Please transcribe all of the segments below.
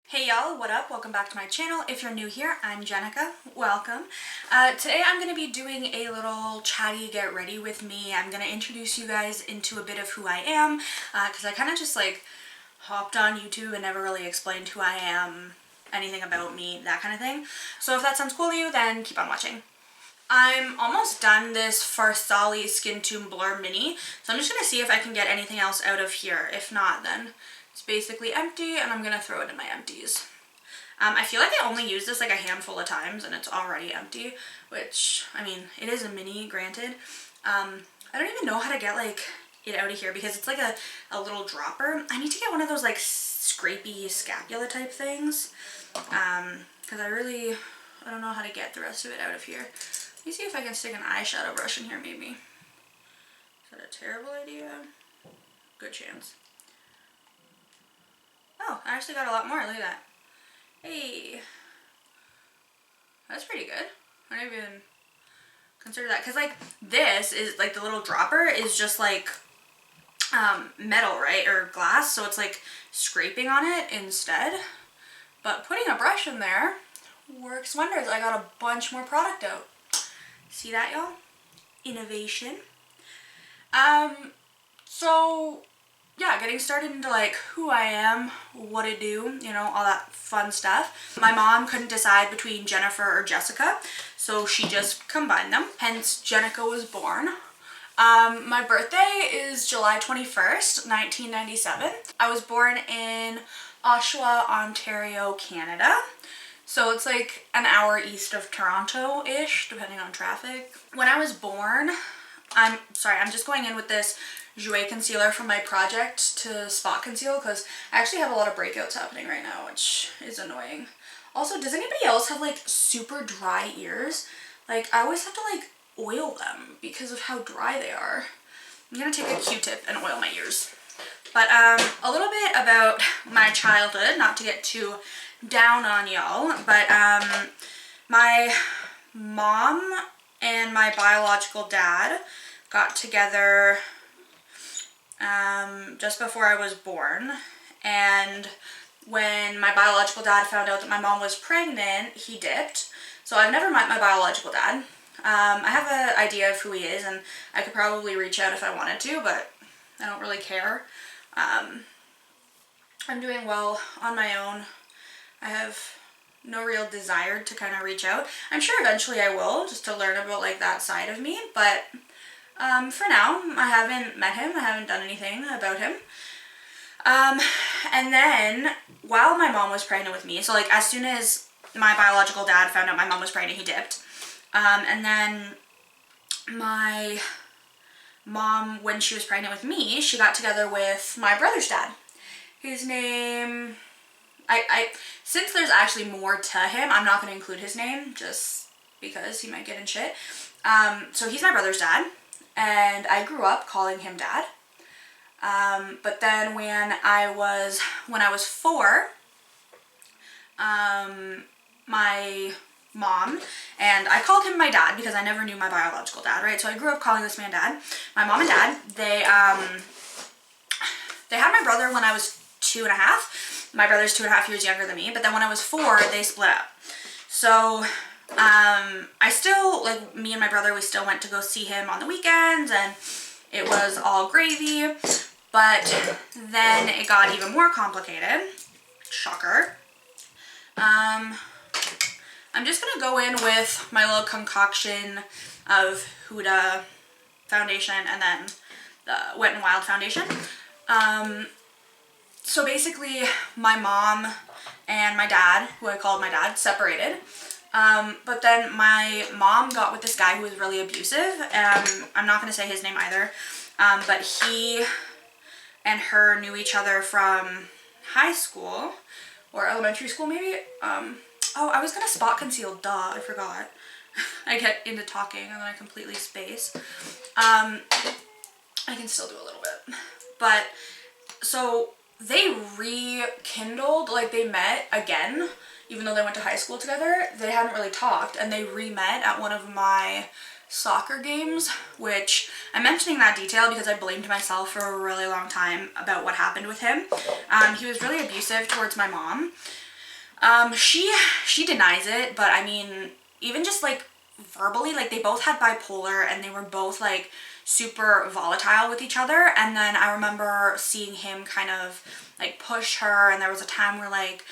Hey y'all, what up? Welcome back to my channel. If you're new here, I'm Jenica. Welcome. Today I'm going to be doing a little chatty get ready with me. I'm going to introduce you guys into a bit of who I am because I kind of just hopped on YouTube and never really explained who I am, anything about me, that kind of thing. So if that sounds cool to you, then keep on watching. I'm almost done this Farsali Skin Tune Blur Mini, so I'm just going to see if I can get anything else out of here. If not, then it's basically empty and I'm going to throw it in my empties. I feel like I only used this like a handful of times and it's already empty, which, I mean, it is a mini, granted. I don't even know how to get it out of here because it's like a little dropper. I need to get one of those like scrapey scapula type things because I don't know how to get the rest of it out of here. Let me see if I can stick an eyeshadow brush in here maybe. Is that a terrible idea? Good chance. Oh, I actually got a lot more. Look at that. Hey. That's pretty good. I didn't even consider that. Because, this is, the little dropper is just, metal, right? Or glass. So it's, scraping on it instead. But putting a brush in there works wonders. I got a bunch more product out. See that, y'all? Innovation. So yeah, getting started into who I am, what I do, you know, all that fun stuff. My mom couldn't decide between Jennifer or Jessica, so she just combined them. Hence, Jenica was born. My birthday is July 21st, 1997. I was born in Oshawa, Ontario, Canada. So it's like an hour east of Toronto-ish, depending on traffic. When I was born, I'm just going in with this Jouer concealer from my project to spot conceal because I actually have a lot of breakouts happening right now, which is annoying. Also, does anybody else have super dry ears? I always have to oil them because of how dry they are. I'm gonna take a Q-tip and oil my ears. But a little bit about my childhood, not to get too down on y'all, but my mom and my biological dad got together just before I was born, and when my biological dad found out that my mom was pregnant, he dipped. So I've never met my biological dad. I have an idea of who he is, and I could probably reach out if I wanted to, but I don't really care. I'm doing well on my own. I have no real desire to kind of reach out. I'm sure eventually I will, just to learn about that side of me, but for now, I haven't met him. I haven't done anything about him. And then, while my mom was pregnant with me, so as soon as my biological dad found out my mom was pregnant, he dipped. And then my mom, when she was pregnant with me, she got together with my brother's dad. His name, since there's actually more to him, I'm not going to include his name, just because he might get in shit. So he's my brother's dad. And I grew up calling him Dad. But then when I was 4, my mom, and I called him my dad because I never knew my biological dad, right? So I grew up calling this man Dad. My mom and dad, they had my brother when I was 2.5. My brother's 2.5 years younger than me, but then when I was 4, they split up. So I still, me and my brother, we still went to go see him on the weekends, and it was all gravy, but then it got even more complicated. Shocker. I'm just gonna go in with my little concoction of Huda foundation and then the Wet n Wild foundation. So basically, my mom and my dad, who I called my dad, separated. But then my mom got with this guy who was really abusive. I'm not going to say his name either. But he and her knew each other from high school or elementary school maybe. Oh, I was going to spot conceal. Duh, I forgot. I get into talking and then I completely space. I can still do a little bit. But so they rekindled, they met again. Even though they went to high school together, they hadn't really talked, and they re-met at one of my soccer games, which I'm mentioning that detail because I blamed myself for a really long time about what happened with him. He was really abusive towards my mom, She denies it, but I mean, even just like verbally, like they both had bipolar and they were both like super volatile with each other. And then I remember seeing him kind of like push her, and there was a time where like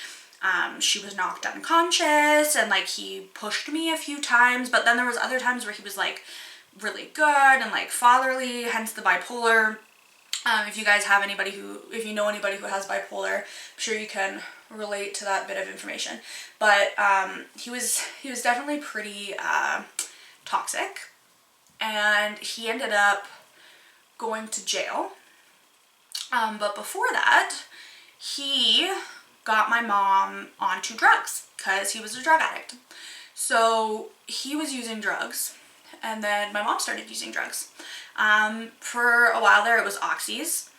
she was knocked unconscious and like he pushed me a few times, but then there was other times where he was like really good and like fatherly, hence the bipolar. If you guys have anybody if you know anybody who has bipolar, I'm sure you can relate to that bit of information. But he was definitely pretty toxic, and he ended up going to jail. But before that, he got my mom onto drugs because he was a drug addict. So he was using drugs, and then my mom started using drugs. For a while there, it was oxys.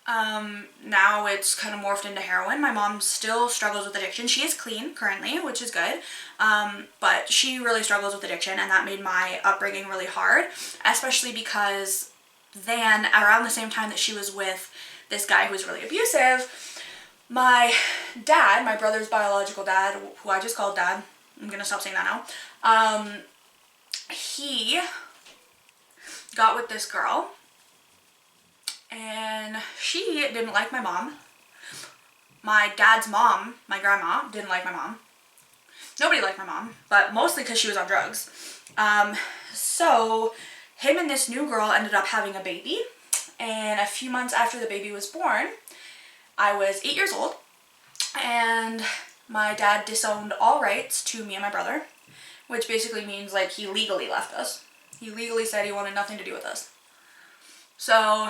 Now it's kind of morphed into heroin. My mom still struggles with addiction. She is clean currently, which is good. But she really struggles with addiction, and that made my upbringing really hard, especially because then around the same time that she was with this guy who was really abusive, my dad, my brother's biological dad, who I just called dad, I'm gonna stop saying that now, he got with this girl, and she didn't like my mom. My dad's mom, my grandma, didn't like my mom. Nobody liked my mom, but mostly because she was on drugs. So him and this new girl ended up having a baby, and a few months after the baby was born, I was 8 years old, and my dad disowned all rights to me and my brother, which basically means like he legally left us. He legally said he wanted nothing to do with us. So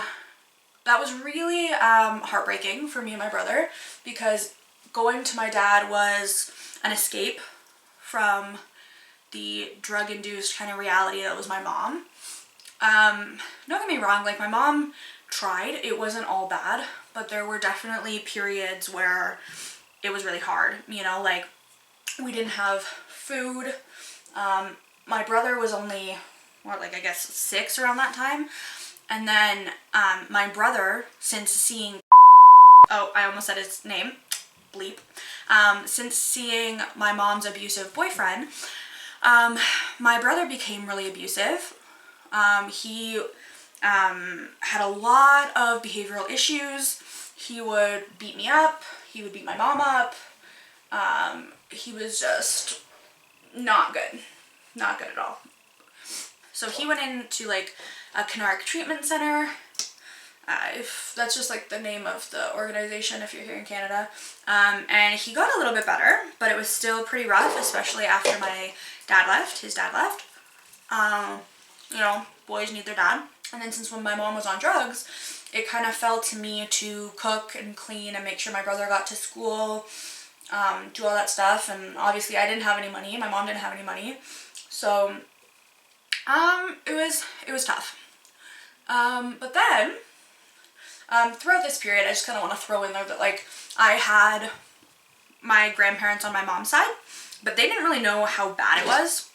that was really heartbreaking for me and my brother, because going to my dad was an escape from the drug-induced kind of reality that was my mom. Don't get me wrong, like my mom tried. It wasn't all bad, but there were definitely periods where it was really hard. You know, like we didn't have food. My brother was only, what, like I guess 6 around that time. And then my brother, since seeing, oh, I almost said his name, bleep. Since seeing my mom's abusive boyfriend, my brother became really abusive. He had a lot of behavioral issues. He would beat me up. He would beat my mom up. He was just not good. Not good at all. So he went into like a Canark treatment center. If that's just like the name of the organization if you're here in Canada. And he got a little bit better, but it was still pretty rough, especially after my dad left, his dad left. You know, boys need their dad. And then since when my mom was on drugs, it kind of fell to me to cook and clean and make sure my brother got to school, do all that stuff. And obviously I didn't have any money. My mom didn't have any money. So, it was tough. But then, throughout this period, I just kind of want to throw in there that, like, I had my grandparents on my mom's side, but they didn't really know how bad it was.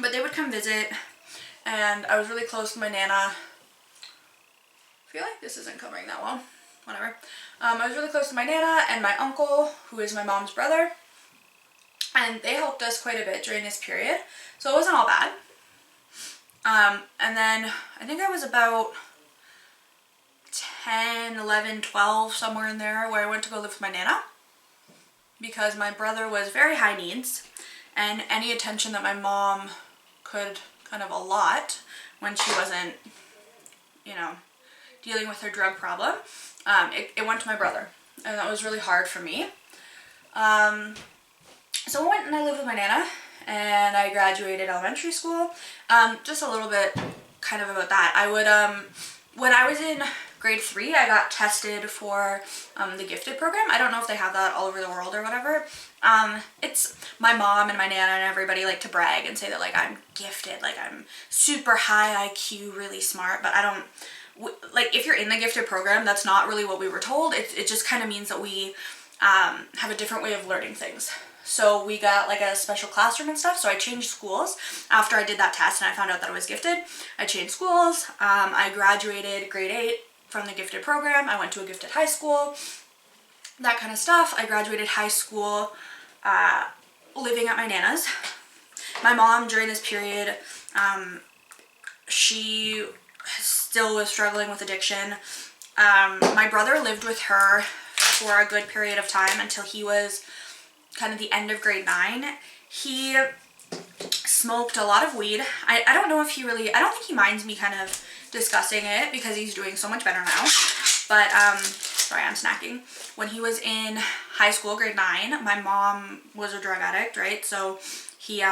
But they would come visit, and I was really close to my Nana. I feel like this isn't covering that well. Whatever. I was really close to my Nana and my uncle, who is my mom's brother, and they helped us quite a bit during this period, so it wasn't all bad. And then I think I was about 10, 11, 12, somewhere in there, where I went to go live with my Nana, because my brother was very high needs, and any attention that my mom could kind of allot when she wasn't, you know, dealing with her drug problem, it went to my brother, and that was really hard for me. So I went and I lived with my Nana, and I graduated elementary school. Just a little bit kind of about that. I would, when I was in grade 3, I got tested for the gifted program. I don't know if they have that all over the world or whatever. It's my mom and my Nana and everybody like to brag and say that like I'm gifted, like I'm super high IQ, really smart, but I don't, like if you're in the gifted program, that's not really what we were told. It just kind of means that we have a different way of learning things. So we got like a special classroom and stuff. So I changed schools after I did that test and I found out that I was gifted. I changed schools. I graduated grade 8 from the gifted program. I went to a gifted high school, that kind of stuff. I graduated high school living at my Nana's. My mom, during this period, she still was struggling with addiction. My brother lived with her for a good period of time until he was kind of the end of grade 9. He smoked a lot of weed. I don't know if he really, I don't think he minds me kind of discussing it because he's doing so much better now. But, sorry, I'm snacking. When he was in high school, grade 9, my mom was a drug addict, right? So he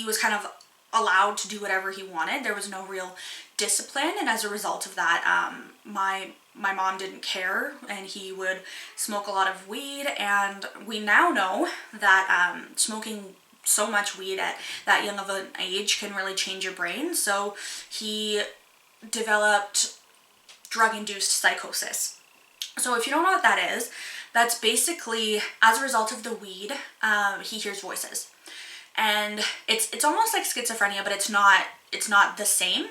was kind of allowed to do whatever he wanted. There was no real discipline, and as a result of that, my mom didn't care, and he would smoke a lot of weed. And we now know that smoking so much weed at that young of an age can really change your brain. So he developed drug-induced psychosis. So if you don't know what that is, that's basically as a result of the weed, he hears voices. And it's almost like schizophrenia, but it's not the same.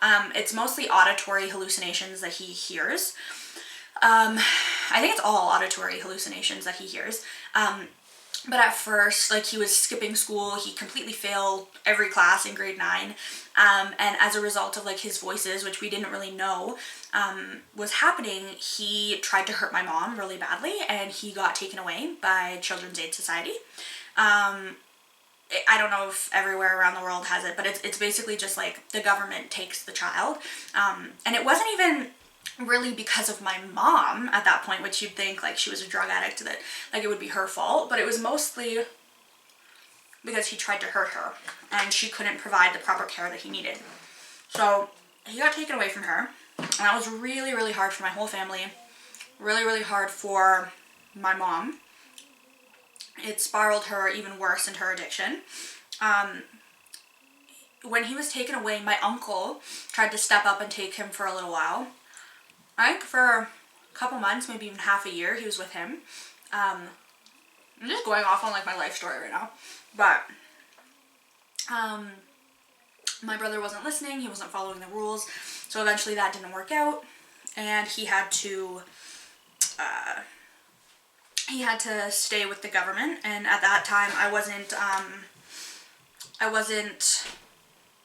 It's mostly auditory hallucinations that he hears. I think it's all auditory hallucinations that he hears. But at first, like, he was skipping school. He completely failed every class in grade 9. And as a result of, like, his voices, which we didn't really know was happening, he tried to hurt my mom really badly, and he got taken away by Children's Aid Society. I don't know if everywhere around the world has it, but it's basically just like the government takes the child. And it wasn't even really because of my mom at that point, which you'd think like she was a drug addict, that like it would be her fault, but it was mostly because he tried to hurt her and she couldn't provide the proper care that he needed. So he got taken away from her, and that was really, really hard for my whole family. Really, really hard for my mom. It spiraled her even worse into her addiction. When he was taken away, my uncle tried to step up and take him for a little while. I think for a couple months, maybe even half a year, he was with him. I'm just going off on like my life story right now. But my brother wasn't listening. He wasn't following the rules. So eventually that didn't work out. And he had to stay with the government, and at that time I wasn't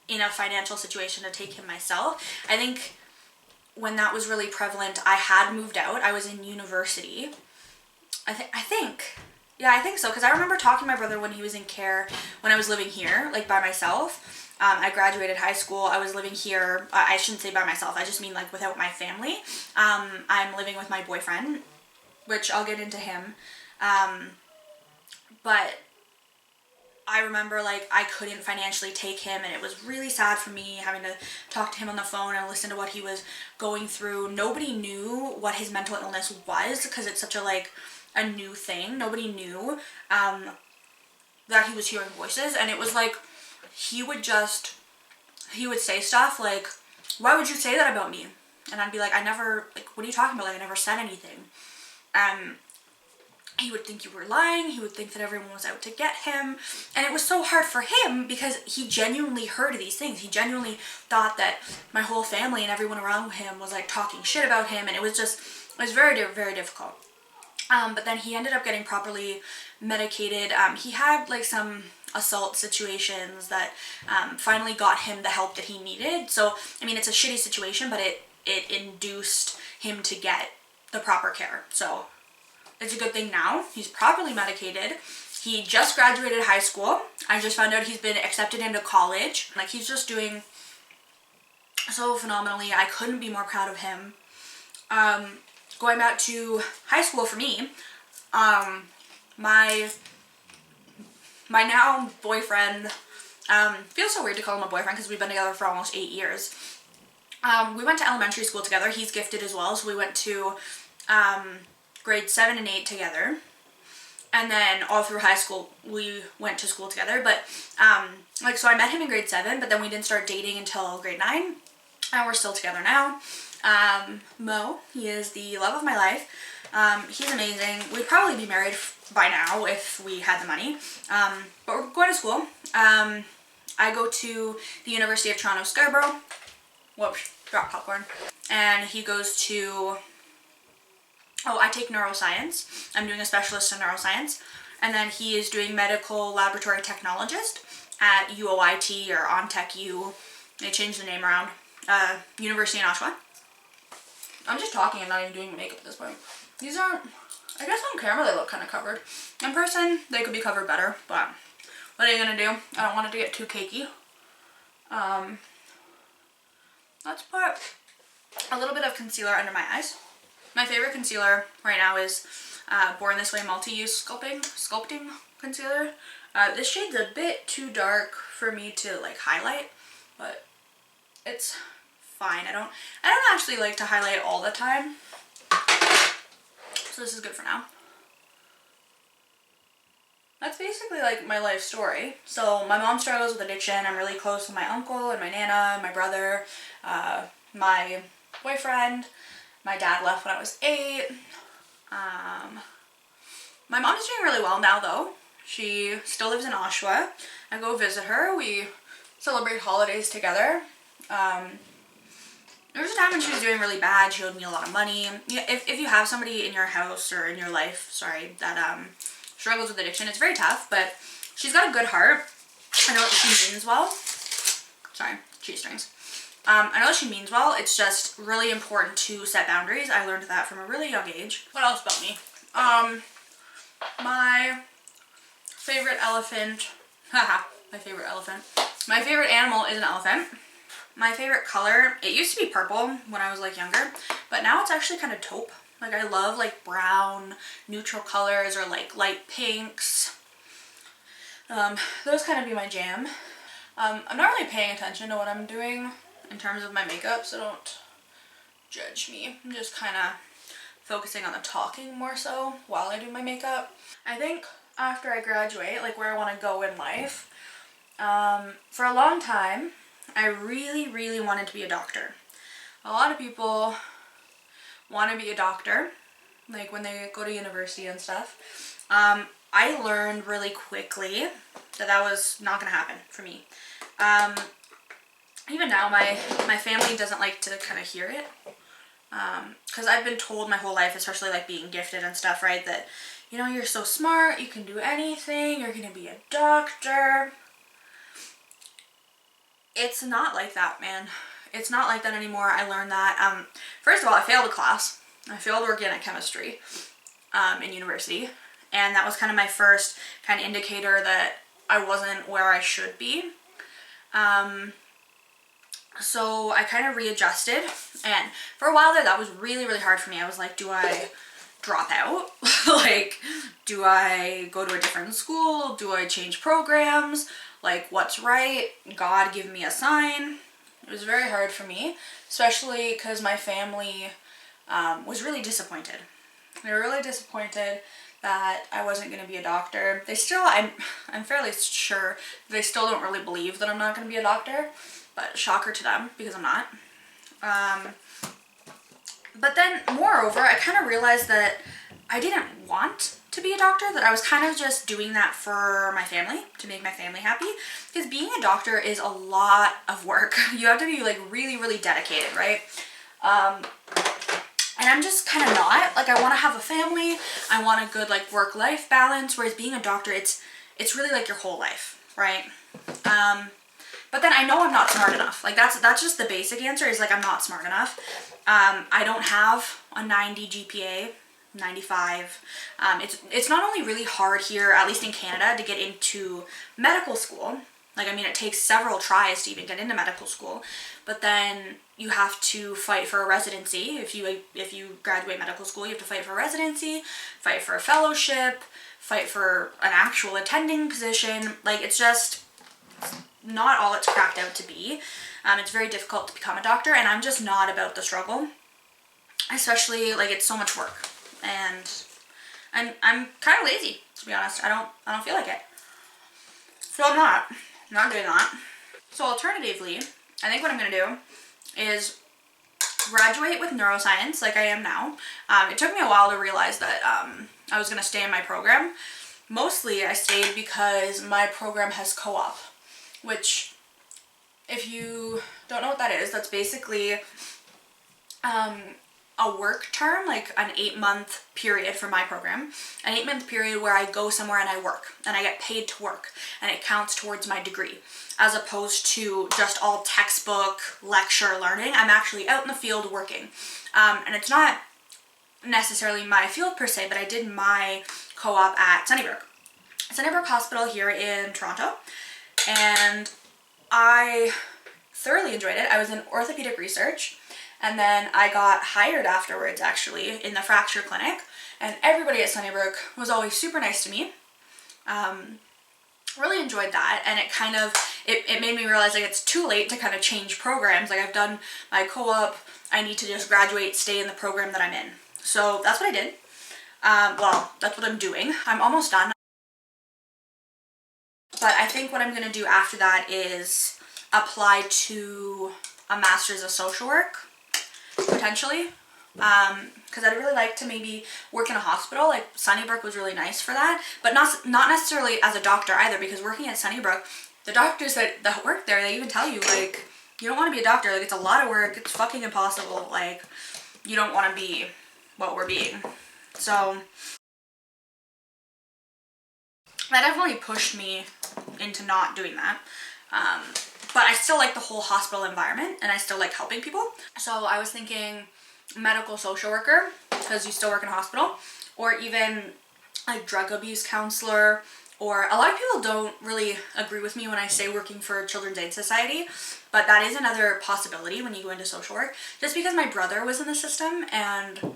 in a financial situation to take him myself. I think when that was really prevalent, I had moved out. I was in university. I think so, because I remember talking to my brother when he was in care, when I was living here, like by myself. I graduated high school. I was living here. I shouldn't say by myself. I just mean like without my family. I'm living with my boyfriend, which I'll get into him. But I remember like I couldn't financially take him, and it was really sad for me having to talk to him on the phone and listen to what he was going through. Nobody knew what his mental illness was because it's such a new thing. Nobody knew that he was hearing voices, and it was like he would say stuff like, "Why would you say that about me?" And I'd be like, what are you talking about? Like, I never said anything. He would think you were lying. He would think that everyone was out to get him. And it was so hard for him because he genuinely heard these things. He genuinely thought that my whole family and everyone around him was like talking shit about him. And it was very, very difficult. But then he ended up getting properly medicated. He had like some assault situations that finally got him the help that he needed. So, I mean, it's a shitty situation, but it induced him to get the proper care. So it's a good thing now. He's properly medicated. He just graduated high school. I just found out he's been accepted into college. Like, he's just doing so phenomenally. I couldn't be more proud of him. Going back to high school for me, my now boyfriend, feels so weird to call him a boyfriend because we've been together for almost 8 years. We went to elementary school together. He's gifted as well, so we went to grade 7 and 8 together, and then all through high school we went to school together. But so I met him in grade 7, but then we didn't start dating until grade 9, and we're still together now. Mo, he is the love of my life. He's amazing. We'd probably be married by now if we had the money. But we're going to school. I go to the University of Toronto Scarborough. Whoops, drop popcorn. And he goes to Oh, I take neuroscience. I'm doing a specialist in neuroscience. And then he is doing medical laboratory technologist at UOIT or OnTech U. They changed the name around. University in Oshawa. I'm just talking and not even doing makeup at this point. These aren't, I guess on camera they look kind of covered. In person, they could be covered better, but what are you gonna do? I don't want it to get too cakey. Let's put a little bit of concealer under my eyes. My favorite concealer right now is Born This Way Multi-Use Sculpting Concealer. This shade's a bit too dark for me to like highlight, but it's fine. I don't actually like to highlight all the time, so this is good for now. That's basically like my life story. So my mom struggles with addiction. I'm really close with my uncle and my nana and my brother, my boyfriend. My dad left when I was 8. My mom is doing really well now though. She still lives in Oshawa. I go visit her. We celebrate holidays together. There was a time when she was doing really bad. She owed me a lot of money. If you have somebody in your house or in your life, sorry, that struggles with addiction, it's very tough, but she's got a good heart. I know that she means well. Sorry, cheese strings. I know that she means well. It's just really important to set boundaries. I learned that from a really young age. What else about me? My favorite elephant. Haha, my favorite elephant. My favorite animal is an elephant. My favorite color, it used to be purple when I was like younger, but now it's actually kind of taupe. Like I love like brown, neutral colors or like light pinks. Those kind of be my jam. I'm not really paying attention to what I'm doing in terms of my makeup, so don't judge me. I'm just kind of focusing on the talking more so while I do my makeup. I think after I graduate, like where I want to go in life, for a long time, I really wanted to be a doctor. A lot of people want to be a doctor, like when they go to university and stuff. I learned really quickly that that was not going to happen for me. Even now, my family doesn't like to kind of hear it. Because I've been told my whole life, especially like being gifted and stuff, right, that, you know, you're so smart, you can do anything, you're going to be a doctor. It's not like that, man. It's not like that anymore. I learned that. First of all, I failed a class. I failed organic chemistry in university. And that was kind of my first kind of indicator that I wasn't where I should be. So I kind of readjusted. And for a while there, that was really hard for me. I was like, do I drop out? Like, do I go to a different school? Do I change programs? Like, what's right? God give me a sign. It was very hard for me, especially because my family was really disappointed. They were really disappointed that I wasn't going to be a doctor. They still, I'm fairly sure they still don't really believe that I'm not going to be a doctor, but shocker to them because I'm not. But then moreover, I kind of realized that I didn't want to be a doctor, that I was kind of just doing that for my family, to make my family happy, because being a doctor is a lot of work. You have to be like really dedicated, right? And I'm just kind of not. Like, I want to have a family, I want a good like work-life balance, whereas being a doctor, it's really like your whole life, right? But then I know I'm not smart enough. Like, that's just the basic answer, is like I'm not smart enough. I don't have a 90 GPA, 95. It's not only really hard here, at least in Canada, to get into medical school. Like, I mean, it takes several tries to even get into medical school, but then you have to fight for a residency. If you graduate medical school, you have to fight for a residency, fight for a fellowship, fight for an actual attending position. Like, it's just not all it's cracked out to be. It's very difficult to become a doctor, and I'm just not about the struggle. Especially, like, it's so much work, and I'm kind of lazy, to be honest. I don't feel like it. So I'm not doing that. So alternatively, I think what I'm gonna do is graduate with neuroscience like I am now. It took me a while to realize that I was gonna stay in my program. Mostly I stayed because my program has co-op, which, if you don't know what that is, that's basically a work term, like an 8-month period for my program, an 8-month period where I go somewhere and I work and I get paid to work and it counts towards my degree, as opposed to just all textbook lecture learning. I'm actually out in the field working, and it's not necessarily my field per se, but I did my co-op at Sunnybrook Hospital here in Toronto, and I thoroughly enjoyed it. I was in orthopedic research, and then I got hired afterwards, actually, in the fracture clinic, and everybody at Sunnybrook was always super nice to me. Really enjoyed that, and it kind of, it made me realize, like, it's too late to kind of change programs. Like, I've done my co-op, I need to just graduate, stay in the program that I'm in. So that's what I did. Well, that's what I'm doing. I'm almost done. But I think what I'm going to do after that is apply to a master's of social work, potentially, because I'd really like to maybe work in a hospital. Like, Sunnybrook was really nice for that, but not necessarily as a doctor either, because working at Sunnybrook, the doctors that work there, they even tell you, like, you don't want to be a doctor. Like, it's a lot of work. It's fucking impossible. Like, you don't want to be what we're being. So that definitely pushed me into not doing that. But I still like the whole hospital environment, and I still like helping people. So I was thinking medical social worker, because you still work in a hospital, or even like drug abuse counselor, or a lot of people don't really agree with me when I say working for Children's Aid Society, but that is another possibility when you go into social work, just because my brother was in the system, and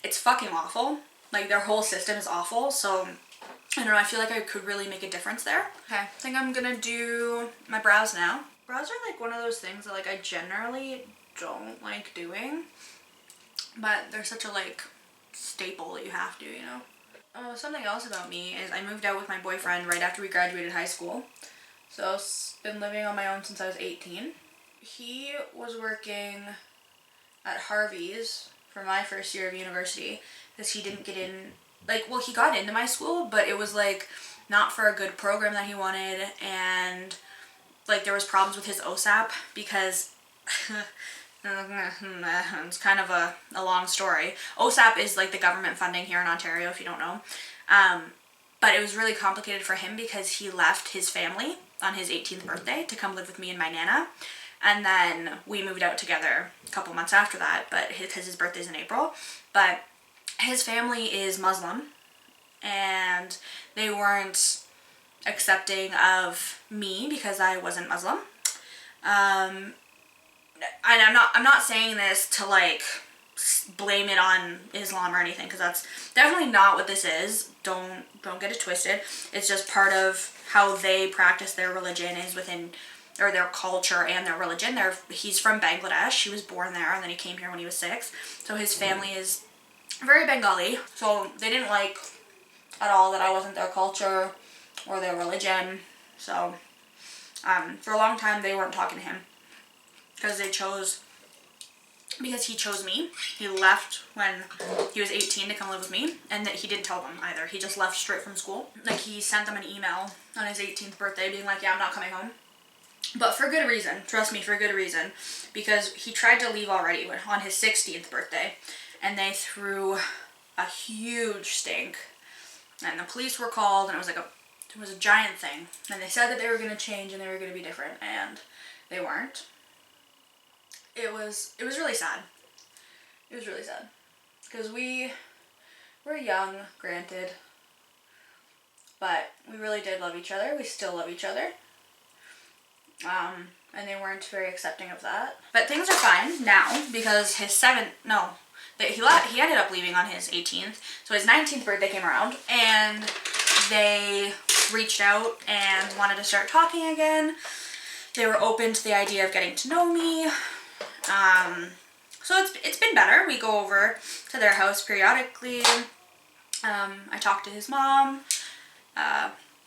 it's fucking awful. Like, their whole system is awful, so I don't know, I feel like I could really make a difference there. Okay, I think I'm gonna do my brows now. Brows are like one of those things that, like, I generally don't like doing, but they're such a, like, staple that you have to, you know? Oh, something else about me is I moved out with my boyfriend right after we graduated high school. So I've been living on my own since I was 18. He was working at Harvey's for my first year of university because he didn't get in, like, well, he got into my school, but it was, like, not for a good program that he wanted, and, like, there was problems with his OSAP because it's kind of a long story. OSAP is, like, the government funding here in Ontario, if you don't know. But it was really complicated for him because he left his family on his 18th birthday to come live with me and my Nana. And then we moved out together a couple months after that, but because his birthday's in April. But his family is Muslim, and they weren't accepting of me because I wasn't Muslim. And I'm not saying this to, like, blame it on Islam or anything, because that's definitely not what this is. Don't get it twisted. It's just part of how they practice their religion is within, or their culture and their religion. He's from Bangladesh. He was born there, and then he came here when he was 6. So his family is very Bengali. So they didn't like at all that I wasn't their culture or their religion. So for a long time they weren't talking to him because he chose me. He left when he was 18 to come live with me, and that he didn't tell them either. He just left straight from school. Like, he sent them an email on his 18th birthday being like, yeah, I'm not coming home. But for good reason. Trust me, for good reason. Because he tried to leave already on his 16th birthday, and they threw a huge stink. And the police were called, and it was a giant thing. And they said that they were going to change and they were going to be different, and they weren't. It was really sad. It was really sad. Because we were young, granted, but we really did love each other. We still love each other. And they weren't very accepting of that. But things are fine now because he ended up leaving on his 18th. So his 19th birthday came around, and they reached out and wanted to start talking again. They were open to the idea of getting to know me. So it's been better. We go over to their house periodically. I talk to his mom.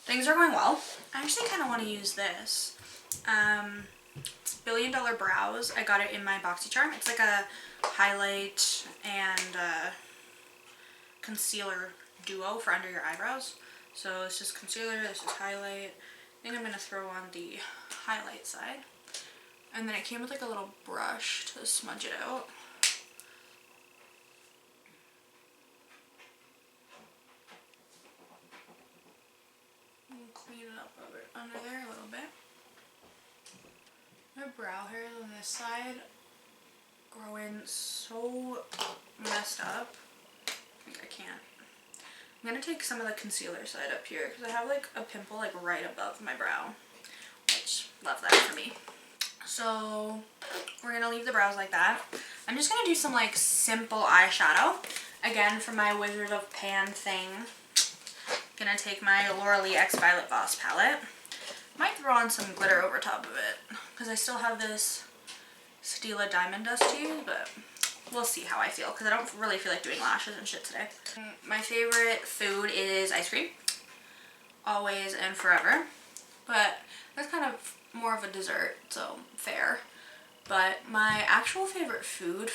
Things are going well. I actually kind of want to use this. It's $1 Billion Brows. I got it in my BoxyCharm. It's like a highlight and concealer duo for under your eyebrows. So it's just concealer, this is highlight. I think I'm going to throw on the highlight side. And then it came with like a little brush to smudge it out. My brow hairs on this side growing so messed up. Like I can't. I'm gonna take some of the concealer side up here because I have like a pimple like right above my brow, which love that for me. So we're gonna leave the brows like that. I'm just gonna do some like simple eyeshadow. Again, for my Wizard of Pan thing, gonna take my Laura Lee X Violet Voss palette. Might throw on some glitter over top of it because I still have this Stila Diamond Dust to use, but we'll see how I feel because I don't really feel like doing lashes and shit today. My favorite food is ice cream, always and forever, but that's kind of more of a dessert, so fair. But my actual favorite food,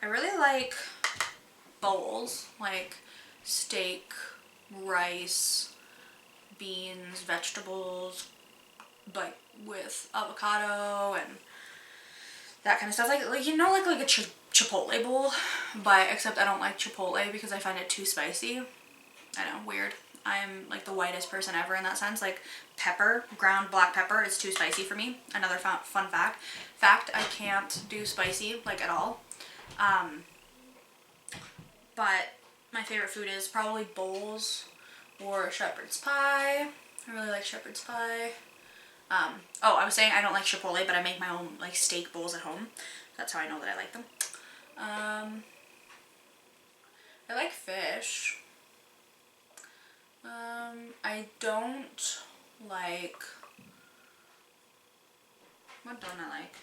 I really like bowls, like steak, rice, beans, vegetables, like with avocado and that kind of stuff. Like you know, like a Chipotle bowl, but except I don't like Chipotle because I find it too spicy. I know, weird. I'm like the whitest person ever in that sense. Like pepper, ground black pepper is too spicy for me. Another fun fact, I can't do spicy like at all. But my favorite food is probably bowls or shepherd's pie. I really like shepherd's pie. Oh, I was saying I don't like Chipotle, but I make my own like steak bowls at home. That's how I know that I like them. I like fish. I don't like, what don't I like?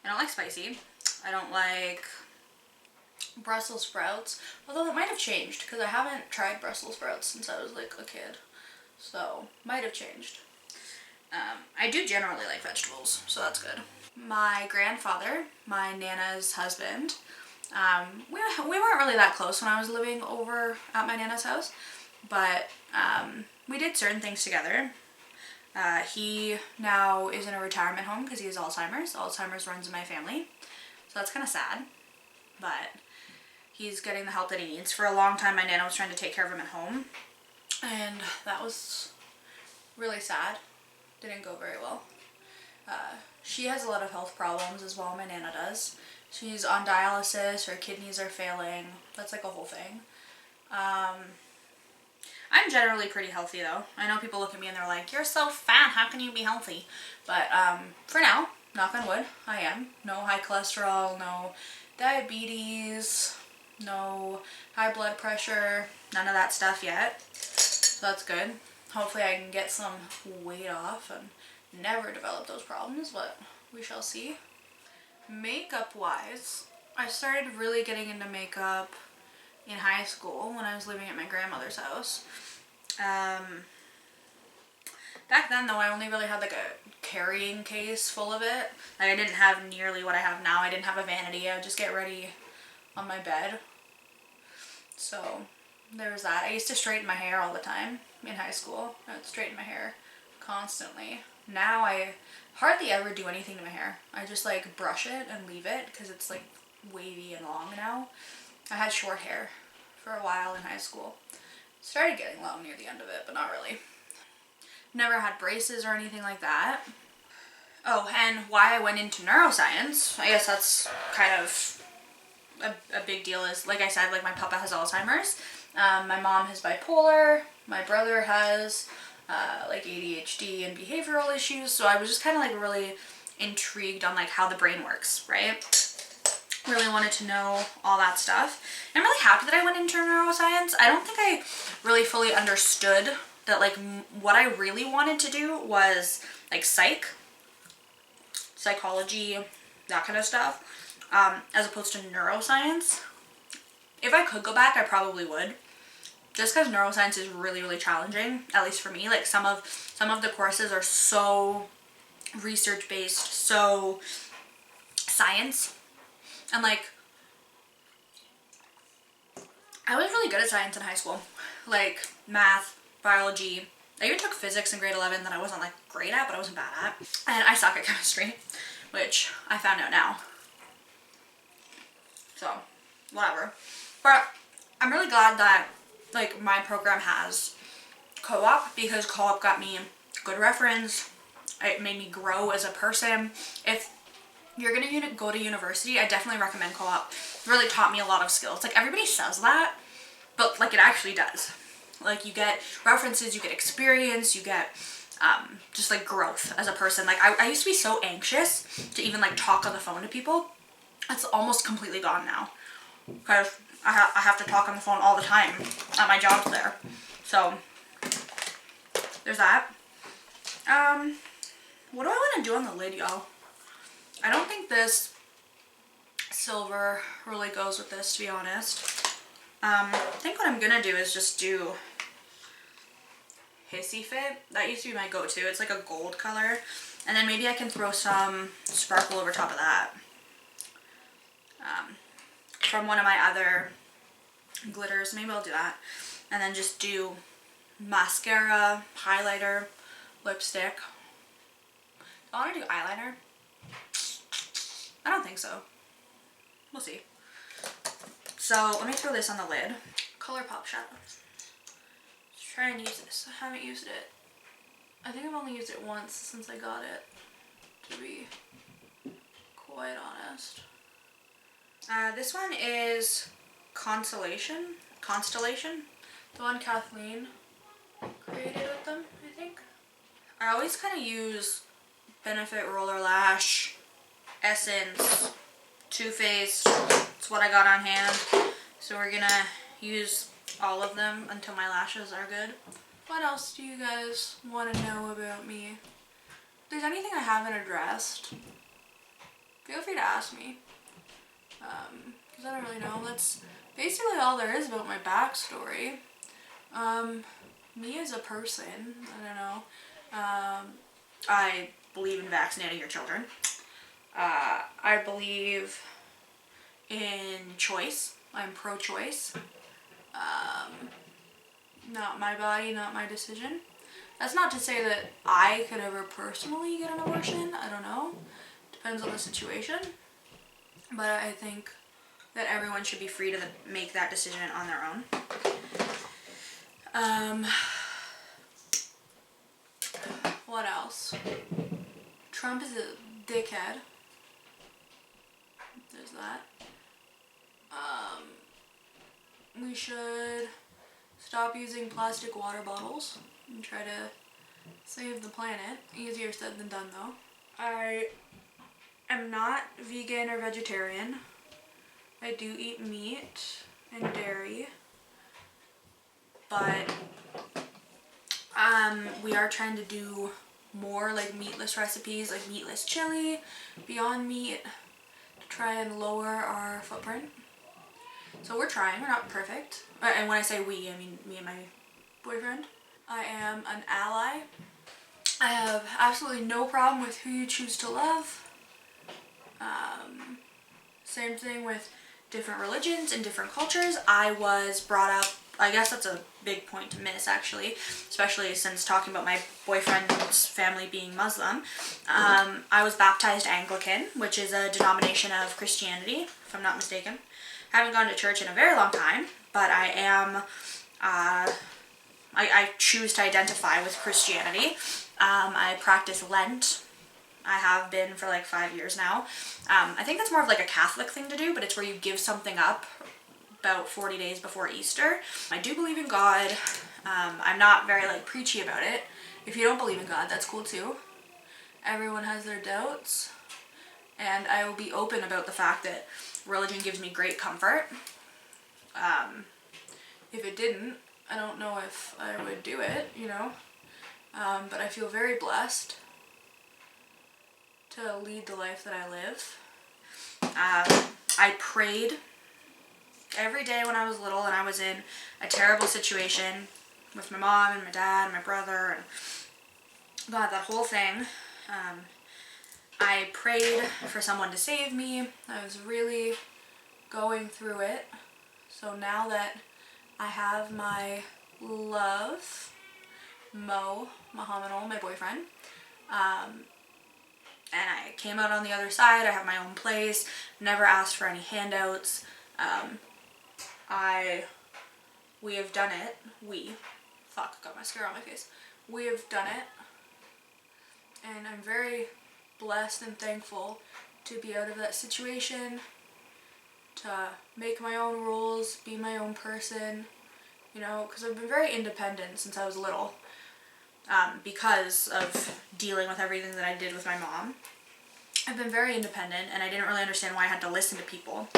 I don't like spicy. I don't like Brussels sprouts, although that might have changed because I haven't tried Brussels sprouts since I was like a kid, so might have changed. I do generally like vegetables, so that's good. My grandfather, my Nana's husband, we weren't really that close when I was living over at my Nana's house, but we did certain things together. He now is in a retirement home because he has Alzheimer's. Alzheimer's runs in my family, so that's kind of sad, but he's getting the help that he needs. For a long time, my Nana was trying to take care of him at home, and that was really sad. Didn't go very well. She has a lot of health problems as well, my Nana does. She's on dialysis, her kidneys are failing. That's like a whole thing. I'm generally pretty healthy though. I know people look at me and they're like, you're so fat, how can you be healthy? But for now, knock on wood, I am. No high cholesterol, no diabetes, no high blood pressure, none of that stuff yet. So that's good. Hopefully I can get some weight off and never develop those problems, but we shall see. Makeup wise, I started really getting into makeup in high school when I was living at my grandmother's house. Back then though, I only really had like a carrying case full of it. Like I didn't have nearly what I have now. I didn't have a vanity. I would just get ready on my bed. So there was that. I used to straighten my hair all the time in high school. I would straighten my hair constantly. Now I hardly ever do anything to my hair. I just like brush it and leave it because it's like wavy and long now. I had short hair for a while in high school. Started getting long near the end of it, but not really. Never had braces or anything like that. Oh, and why I went into neuroscience, I guess that's kind of a big deal is, like I said, like my papa has Alzheimer's. My mom has bipolar. My brother has like ADHD and behavioral issues. So I was just kind of like really intrigued on like how the brain works, right? Really wanted to know all that stuff. And I'm really happy that I went into neuroscience. I don't think I really fully understood that like what I really wanted to do was like psychology, that kind of stuff, as opposed to neuroscience. If I could go back, I probably would. Just because neuroscience is really, really challenging, at least for me. Like some of the courses are so research-based, so science. And like, I was really good at science in high school. Like math, biology. I even took physics in grade 11 that I wasn't like great at, but I wasn't bad at. And I suck at chemistry, which I found out now. So, whatever. But I'm really glad that like my program has co-op because co-op got me good reference, It made me grow as a person. If you're gonna go to university, I definitely recommend co-op. It really taught me a lot of skills. Like, everybody says that, but like, it actually does. Like, you get references, you get experience, you get just like growth as a person. Like, I used to be so anxious to even like talk on the phone to people. That's almost completely gone now, because I have to talk on the phone all the time at my job there. So there's that. What do I want to do on the lid, y'all? I don't think this silver really goes with this, to be honest. I think what I'm gonna do is just do Hissy Fit. That used to be my go-to. It's like a gold color. And then maybe I can throw some sparkle over top of that. From one of my other glitters. Maybe I'll do that. And then just do mascara, highlighter, lipstick. Do I want to do eyeliner? I don't think so. We'll see. So let me throw this on the lid. ColourPop shadows. Let's try and use this. I haven't used it. I think I've only used it once since I got it, to be quite honest. This one is Constellation. The one Kathleen created with them, I think. I always kind of use Benefit Roller Lash, Essence, Too Faced. It's what I got on hand. So we're gonna use all of them until my lashes are good. What else do you guys want to know about me? If there's anything I haven't addressed, feel free to ask me. Because I don't really know. That's basically all there is about my backstory. Me as a person, I don't know. I believe in vaccinating your children. I believe in choice. I'm pro-choice. Not my body, not my decision. That's not to say that I could ever personally get an abortion. I don't know. Depends on the situation. But I think that everyone should be free to make that decision on their own. What else? Trump is a dickhead. There's that. We should stop using plastic water bottles and try to save the planet. Easier said than done, though. I am not vegan or vegetarian. I do eat meat and dairy, but we are trying to do more like meatless recipes, like meatless chili, Beyond Meat, to try and lower our footprint. So we're trying. We're not perfect. And when I say we, I mean me and my boyfriend. I am an ally. I have absolutely no problem with who you choose to love. Same thing with different religions and different cultures. I was brought up, I guess that's a big point to miss actually, especially since talking about my boyfriend's family being Muslim. I was baptized Anglican, which is a denomination of Christianity, if I'm not mistaken. I haven't gone to church in a very long time, but I am, I choose to identify with Christianity. I practice Lent. I have been for like 5 years now. I think that's more of like a Catholic thing to do, but it's where you give something up about 40 days before Easter. I do believe in God. I'm not very like preachy about it. If you don't believe in God, that's cool too. Everyone has their doubts. And I will be open about the fact that religion gives me great comfort. If it didn't, I don't know if I would do it, you know. But I feel very blessed to lead the life that I live. I prayed every day when I was little and I was in a terrible situation with my mom and my dad and my brother and God, that whole thing. I prayed for someone to save me. I was really going through it. So now that I have my love, Muhammad, my boyfriend, and I came out on the other side. I have my own place, never asked for any handouts. We have done it. Got mascara on my face. We have done it. And I'm very blessed and thankful to be out of that situation, to make my own rules, be my own person, you know, because I've been very independent since I was little, because of dealing with everything that I did with my mom. I've been very independent, and I didn't really understand why I had to listen to people.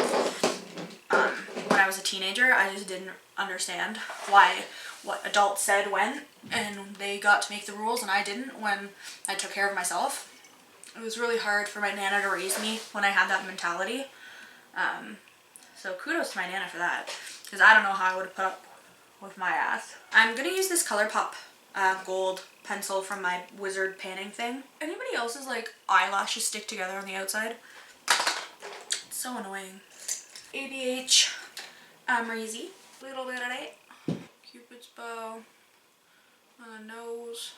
When I was a teenager, I just didn't understand why what adults said went, and they got to make the rules and I didn't when I took care of myself. It was really hard for my Nana to raise me when I had that mentality. So kudos to my Nana for that, because I don't know how I would have put up with my ass. I'm going to use this ColourPop gold pencil from my wizard painting thing. Anybody else's like eyelashes stick together on the outside? It's so annoying. ABH Amrezy. Little bit of it. Cupid's bow on the nose.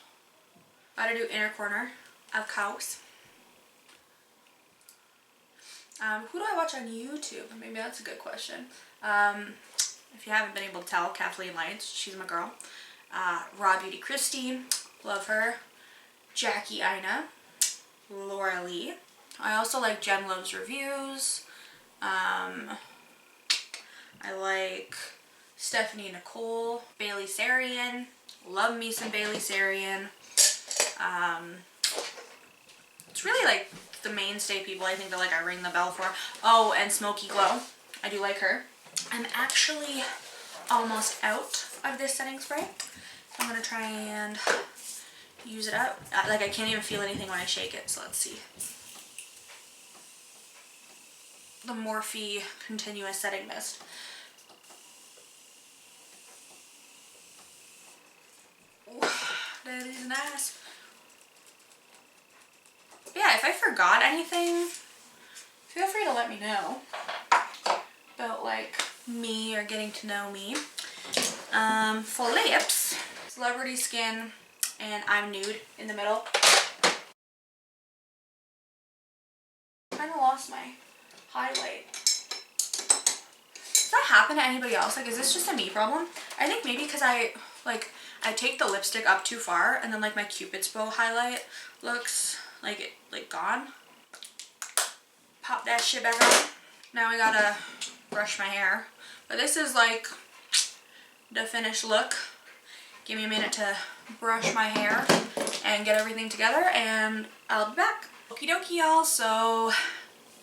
Gotta do inner corner, of course. Who do I watch on YouTube? Maybe that's a good question. If you haven't been able to tell, Kathleen Lights, she's my girl. Raw Beauty Christy, love her. Jackie Ina, Laura Lee. I also like Jen Loves Reviews. I like Stephanie Nicole, Bailey Sarian. Love me some Bailey Sarian. It's really like the mainstay people I think that like I ring the bell for. Oh, and Smoky Glow. I do like her. I'm actually almost out of this setting spray. I'm gonna try and use it up. Like I can't even feel anything when I shake it, so let's see. The Morphe Continuous Setting Mist. Ooh, that is nice. Yeah, if I forgot anything, feel free to let me know about like me or getting to know me. For lips, Celebrity Skin, and I'm Nude in the middle. Kind of lost my highlight. Does that happen to anybody else? Like, is this just a me problem? I think maybe because I take the lipstick up too far, and then like my Cupid's bow highlight looks like it gone. Pop that shit back on. Now I gotta brush my hair. But this is like the finished look. Give me a minute to brush my hair and get everything together, and I'll be back. Okie dokie, y'all. So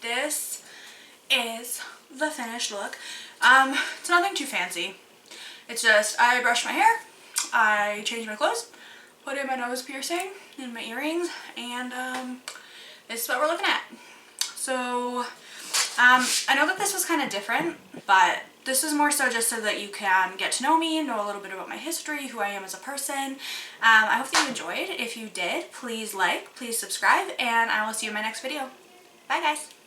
this is the finished look. It's nothing too fancy. It's just I brushed my hair, I changed my clothes, put in my nose piercing and my earrings, and this is what we're looking at. So I know that this was kind of different, but this is more so just so that you can get to know me, know a little bit about my history, who I am as a person. I hope that you enjoyed. If you did, please like, please subscribe, and I will see you in my next video. Bye guys!